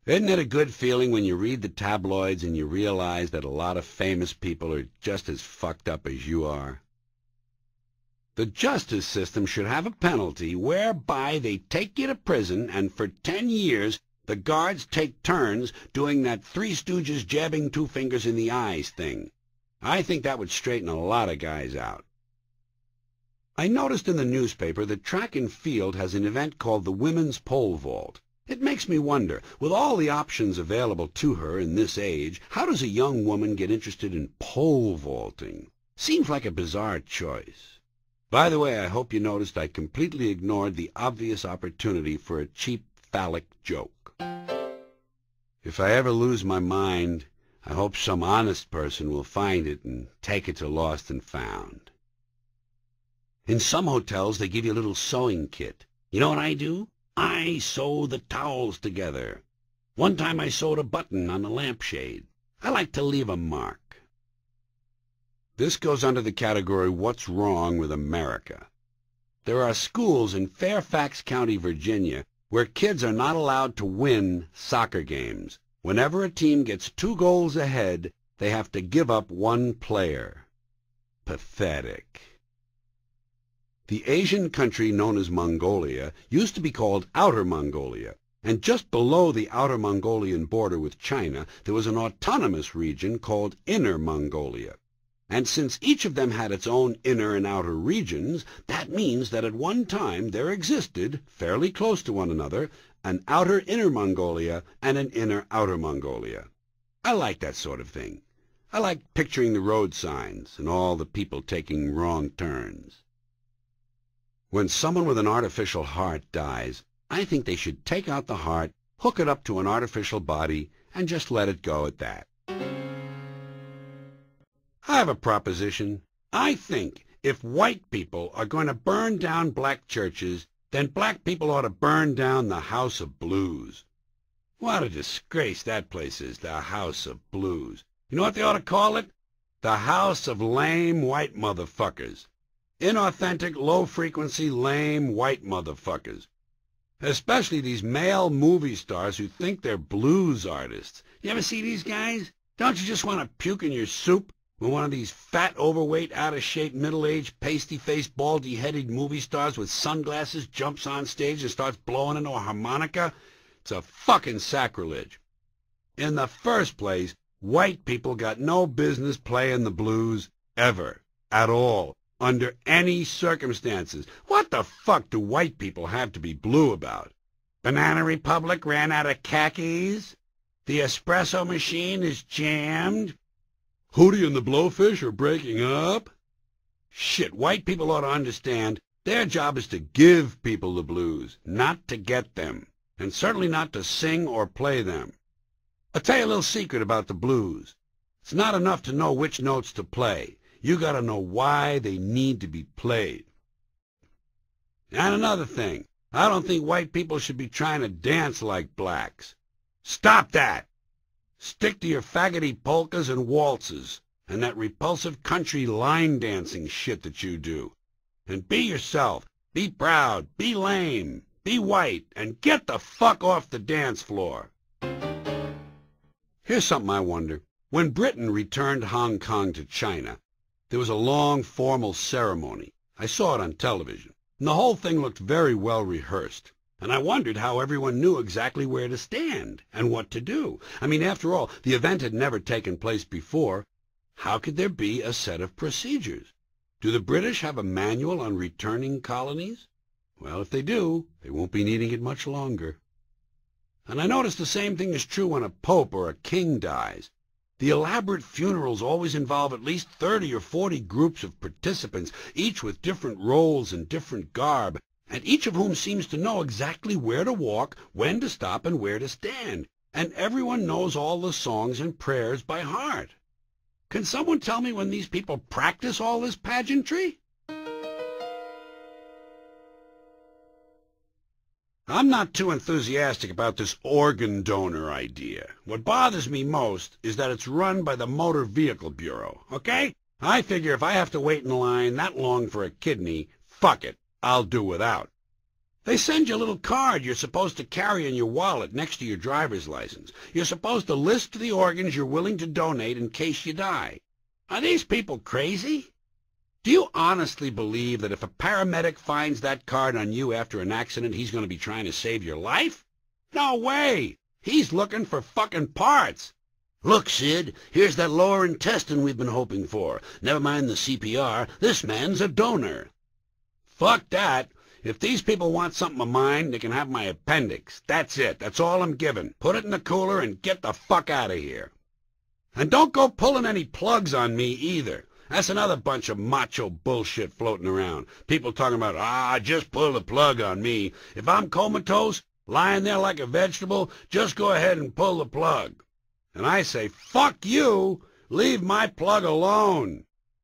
Isn't it a good feeling when you read the tabloids and you realize that a lot of famous people are just as fucked up as you are? The justice system should have a penalty whereby they take you to prison and for 10 years the guards take turns doing that Three Stooges jabbing two fingers in the eyes thing. I think that would straighten a lot of guys out. I noticed in the newspaper that track and field has an event called the Women's Pole Vault. It makes me wonder, with all the options available to her in this age, how does a young woman get interested in pole vaulting? Seems like a bizarre choice. By the way, I hope you noticed I completely ignored the obvious opportunity for a cheap phallic joke. If I ever lose my mind, I hope some honest person will find it and take it to Lost and Found. In some hotels, they give you a little sewing kit. You know what I do? I sew the towels together. One time I sewed a button on the lampshade. I like to leave a mark. This goes under the category, what's wrong with America? There are schools in Fairfax County, Virginia, where kids are not allowed to win soccer games. Whenever a team gets 2 goals ahead, they have to give up 1 player. Pathetic. The Asian country known as Mongolia used to be called Outer Mongolia, and just below the Outer Mongolian border with China, there was an autonomous region called Inner Mongolia. And since each of them had its own inner and outer regions, that means that at one time there existed, fairly close to one another, an outer Inner Mongolia and an inner Outer Mongolia. I like that sort of thing. I like picturing the road signs and all the people taking wrong turns. When someone with an artificial heart dies, I think they should take out the heart, hook it up to an artificial body, and just let it go at that. I have a proposition. I think if white people are going to burn down black churches, then black people ought to burn down the House of Blues. What a disgrace that place is, the House of Blues. You know what they ought to call it? The House of Lame White Motherfuckers. Inauthentic, low-frequency, lame white motherfuckers. Especially these male movie stars who think they're blues artists. You ever see these guys? Don't you just want to puke in your soup when one of these fat, overweight, out-of-shape, middle-aged, pasty-faced, baldy-headed movie stars with sunglasses jumps on stage and starts blowing into a harmonica? It's a fucking sacrilege. In the first place, white people got no business playing the blues ever, at all, under any circumstances. What the fuck do white people have to be blue about? Banana Republic ran out of khakis? The espresso machine is jammed? Hootie and the Blowfish are breaking up? Shit, white people ought to understand their job is to give people the blues, not to get them, and certainly not to sing or play them. I'll tell you a little secret about the blues. It's not enough to know which notes to play. You gotta know why they need to be played. And another thing, I don't think white people should be trying to dance like blacks. Stop that! Stick to your faggoty polkas and waltzes, and that repulsive country line dancing shit that you do. And be yourself, be proud, be lame, be white, and get the fuck off the dance floor. Here's something I wonder. When Britain returned Hong Kong to China, there was a long formal ceremony. I saw it on television, and the whole thing looked very well rehearsed. And I wondered how everyone knew exactly where to stand and what to do. I mean, after all, the event had never taken place before. How could there be a set of procedures? Do the British have a manual on returning colonies? Well, if they do, they won't be needing it much longer. And I noticed the same thing is true when a pope or a king dies. The elaborate funerals always involve at least 30 or 40 groups of participants, each with different roles and different garb, and each of whom seems to know exactly where to walk, when to stop, and where to stand. And everyone knows all the songs and prayers by heart. Can someone tell me when these people practice all this pageantry? I'm not too enthusiastic about this organ donor idea. What bothers me most is that it's run by the Motor Vehicle Bureau, okay? I figure if I have to wait in line that long for a kidney, fuck it, I'll do without. They send you a little card you're supposed to carry in your wallet next to your driver's license. You're supposed to list the organs you're willing to donate in case you die. Are these people crazy? Do you honestly believe that if a paramedic finds that card on you after an accident, he's going to be trying to save your life? No way! He's looking for fucking parts. Look, Sid, here's that lower intestine we've been hoping for. Never mind the CPR, this man's a donor. Fuck that. If these people want something of mine, they can have my appendix. That's it. That's all I'm giving. Put it in the cooler and get the fuck out of here. And don't go pulling any plugs on me either. That's another bunch of macho bullshit floating around. People talking about, just pull the plug on me. If I'm comatose, lying there like a vegetable, just go ahead and pull the plug. And I say, fuck you. Leave my plug alone.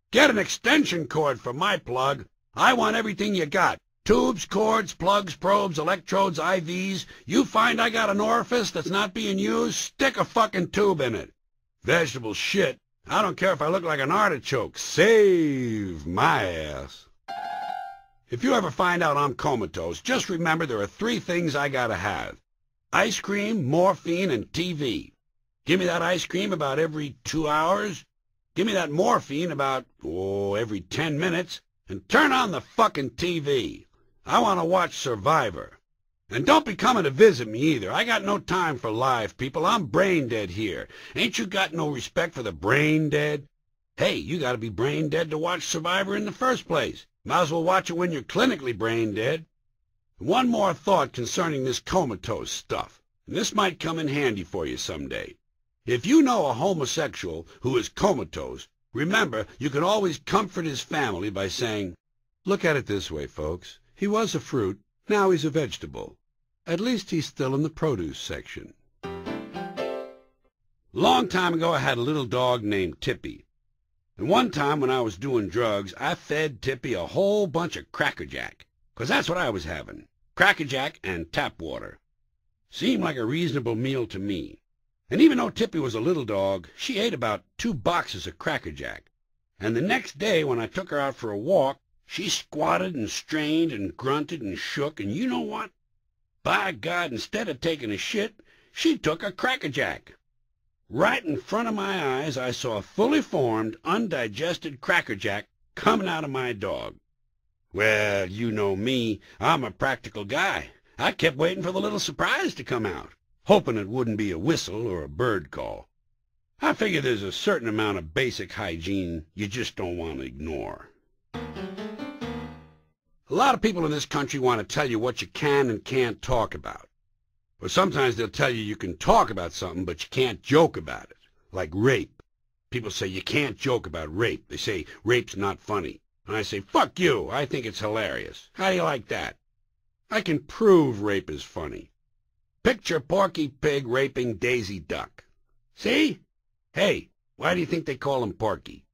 Get an extension cord for my plug. I want everything you got. Tubes, cords, plugs, probes, electrodes, IVs. You find I got an orifice that's not being used, stick a fucking tube in it. Vegetable shit. I don't care if I look like an artichoke. Save my ass. If you ever find out I'm comatose, just remember there are 3 things I gotta have. Ice cream, morphine, and TV. Give me that ice cream about every 2 hours. Give me that morphine about, every 10 minutes. And turn on the fucking TV. I want to watch Survivor. And don't be coming to visit me either. I got no time for live people. I'm brain dead here. Ain't you got no respect for the brain dead? Hey, you got to be brain dead to watch Survivor in the first place. Might as well watch it when you're clinically brain dead. One more thought concerning this comatose stuff. And this might come in handy for you someday. If you know a homosexual who is comatose, remember, you can always comfort his family by saying, "Look at it this way, folks. He was a fruit. Now he's a vegetable. At least he's still in the produce section." Long time ago, I had a little dog named Tippy. And one time when I was doing drugs, I fed Tippy a whole bunch of Cracker Jack, 'cause that's what I was having. Cracker Jack and tap water. Seemed like a reasonable meal to me. And even though Tippy was a little dog, she ate about 2 boxes of Cracker Jack. And the next day, when I took her out for a walk, she squatted and strained and grunted and shook, and you know what? By God, instead of taking a shit, she took a Cracker Jack. Right in front of my eyes, I saw a fully formed, undigested Cracker Jack coming out of my dog. Well, you know me, I'm a practical guy. I kept waiting for the little surprise to come out, hoping it wouldn't be a whistle or a bird call. I figure there's a certain amount of basic hygiene you just don't want to ignore. A lot of people in this country want to tell you what you can and can't talk about. Or sometimes they'll tell you can talk about something, but you can't joke about it. Like rape. People say you can't joke about rape. They say rape's not funny. And I say, fuck you, I think it's hilarious. How do you like that? I can prove rape is funny. Picture Porky Pig raping Daisy Duck. See? Hey, why do you think they call him Porky?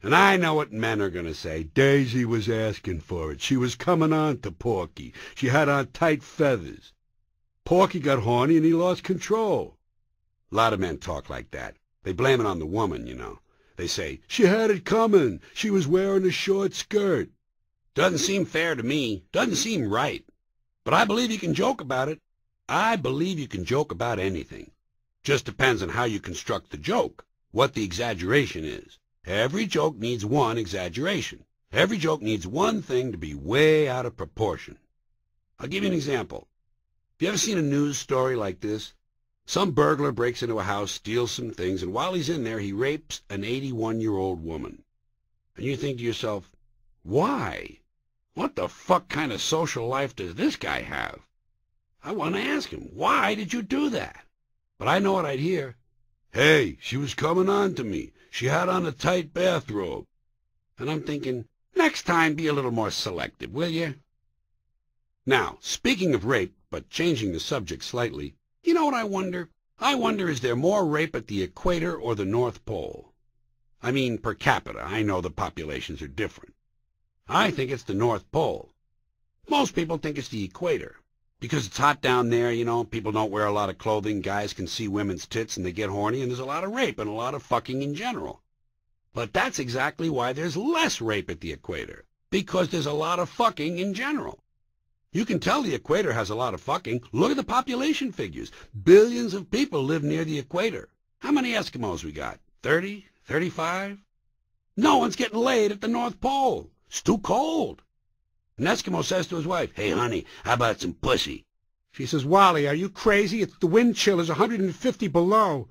And I know what men are going to say. Daisy was asking for it. She was coming on to Porky. She had on tight feathers. Porky got horny and he lost control. A lot of men talk like that. They blame it on the woman, you know. They say, she had it coming. She was wearing a short skirt. Doesn't seem fair to me. Doesn't seem right. But I believe you can joke about it. I believe you can joke about anything. Just depends on how you construct the joke, what the exaggeration is. Every joke needs one exaggeration. Every joke needs one thing to be way out of proportion. I'll give you an example. Have you ever seen a news story like this? Some burglar breaks into a house, steals some things, and while he's in there, he rapes an 81-year-old woman. And you think to yourself, why? What the fuck kind of social life does this guy have? I want to ask him, why did you do that? But I know what I'd hear. Hey, she was coming on to me. She had on a tight bathrobe. And I'm thinking, next time be a little more selective, will you? Now, speaking of rape, but changing the subject slightly, you know what I wonder? I wonder, is there more rape at the equator or the North Pole? I mean, per capita. I know the populations are different. I think it's the North Pole. Most people think it's the equator. Because it's hot down there, you know, people don't wear a lot of clothing, guys can see women's tits and they get horny, and there's a lot of rape and a lot of fucking in general. But that's exactly why there's less rape at the equator, because there's a lot of fucking in general. You can tell the equator has a lot of fucking. Look at the population figures. Billions of people live near the equator. How many Eskimos we got? 30? 35? No one's getting laid at the North Pole. It's too cold. An Eskimo says to his wife, "Hey, honey, how about some pussy?" She says, "Wally, are you crazy? The wind chill is 150 below.